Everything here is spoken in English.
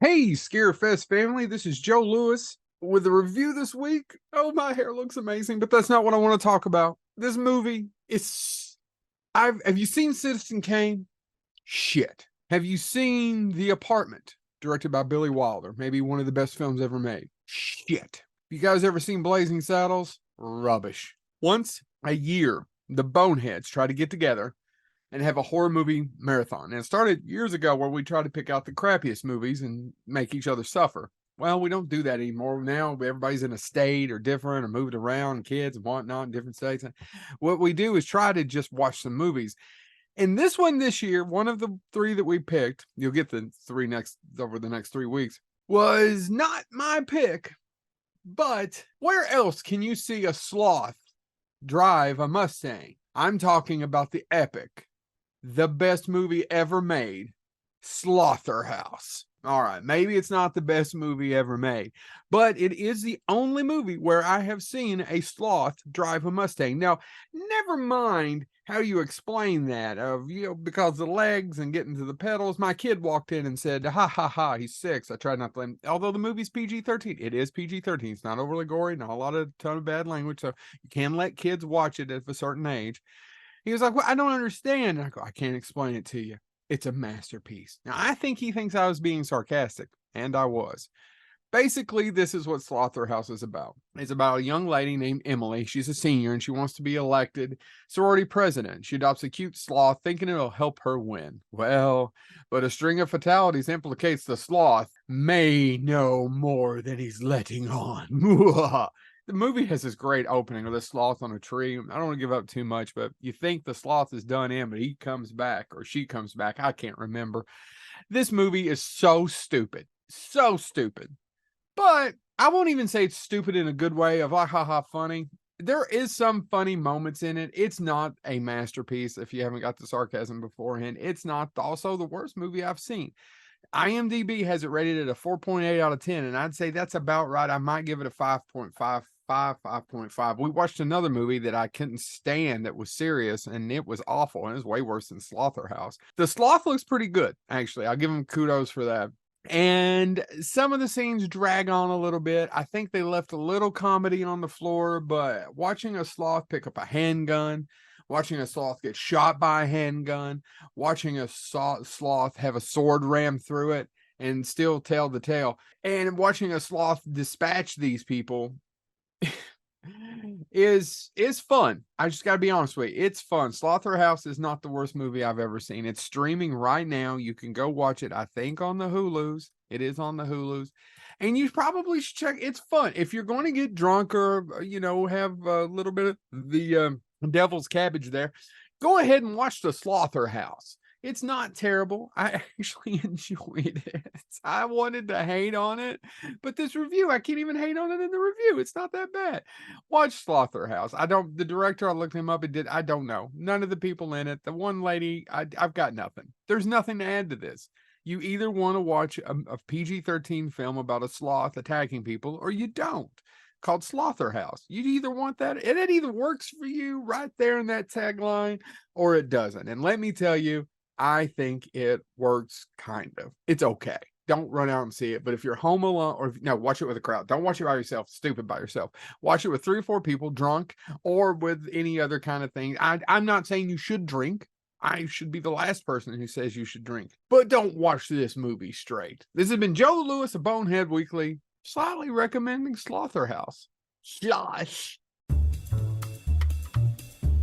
Hey, Scarefest family, this is Joe Lewis with a review this week. Oh, my hair looks amazing, but that's not what I want to talk about. This movie is. Have you seen Citizen Kane? Shit. Have you seen The Apartment, directed by Billy Wilder? Maybe one of the best films ever made. Shit. You guys ever seen Blazing Saddles? Rubbish. Once a year, the boneheads try to get together and have a horror movie marathon. And it started years ago where we tried to pick out the crappiest movies and make each other suffer. Well, we don't do that anymore. Now everybody's in a state or different or moved around, kids and whatnot in different states. What we do is try to just watch some movies. And this one this year, one of the three that we picked, you'll get the three next over the next 3 weeks, was not my pick. But where else can you see a sloth drive a Mustang? I'm talking about the epic, the best movie ever made, Slotherhouse. All right, maybe it's not the best movie ever made, but it is the only movie where I have seen a sloth drive a Mustang. Now, never mind how you explain that because the legs and getting to the pedals. My kid walked in and said, "Ha ha ha, he's 6." I tried not to blame. Although the movie's PG-13, it is PG-13. It's not overly gory, not a ton of bad language, so you can let kids watch it at a certain age. He was like, "Well, I don't understand." And I go, "I can't explain it to you. It's a masterpiece." Now, I think he thinks I was being sarcastic, and I was. Basically, this is what Slotherhouse is about. It's about a young lady named Emily. She's a senior, and she wants to be elected sorority president. She adopts a cute sloth, thinking it'll help her win. Well, but a string of fatalities implicates the sloth may know more than he's letting on. The movie has this great opening of the sloth on a tree. I don't want to give up too much, but you think the sloth is done in, but he comes back or she comes back. I can't remember. This movie is so stupid. So stupid. But I won't even say it's stupid in a good way of ha ha funny. There is some funny moments in it. It's not a masterpiece if you haven't got the sarcasm beforehand. It's not also the worst movie I've seen. IMDb has it rated at a 4.8 out of 10, and I'd say that's about right. I might give it a 5.5. 5.5. We watched another movie that I couldn't stand that was serious, and it was awful, and it was way worse than Slotherhouse. The sloth looks pretty good, actually. I'll give him kudos for that. And some of the scenes drag on a little bit. I think they left a little comedy on the floor, but watching a sloth pick up a handgun, watching a sloth get shot by a handgun, watching a sloth have a sword ram through it and still tell the tale, and watching a sloth dispatch these people is fun. I just got to be honest with you. It's fun. Slotherhouse is not the worst movie I've ever seen. It's streaming right now. You can go watch it, I think, on the Hulus. It is on the Hulus. And you probably should check. It's fun. If you're going to get drunk or, have a little bit of the devil's cabbage there, go ahead and watch the Slotherhouse. It's not terrible. I actually enjoyed it. I wanted to hate on it, but this review, I can't even hate on it in the review. It's not that bad. Watch Slotherhouse. The director, I looked him up. I don't know. None of the people in it. The one lady, I've got nothing. There's nothing to add to this. You either want to watch a PG-13 film about a sloth attacking people, or you don't, called Slotherhouse. You either want that, and it either works for you right there in that tagline, or it doesn't. And let me tell you, I think it works kind of. It's okay. Don't run out and see it. But if you're home alone, or no, watch it with a crowd. Don't watch it by yourself, stupid by yourself. Watch it with 3 or 4 people, drunk, or with any other kind of thing. I'm not saying you should drink. I should be the last person who says you should drink. But don't watch this movie straight. This has been Joe Lewis of Bonehead Weekly, slightly recommending Slotherhouse. Slosh.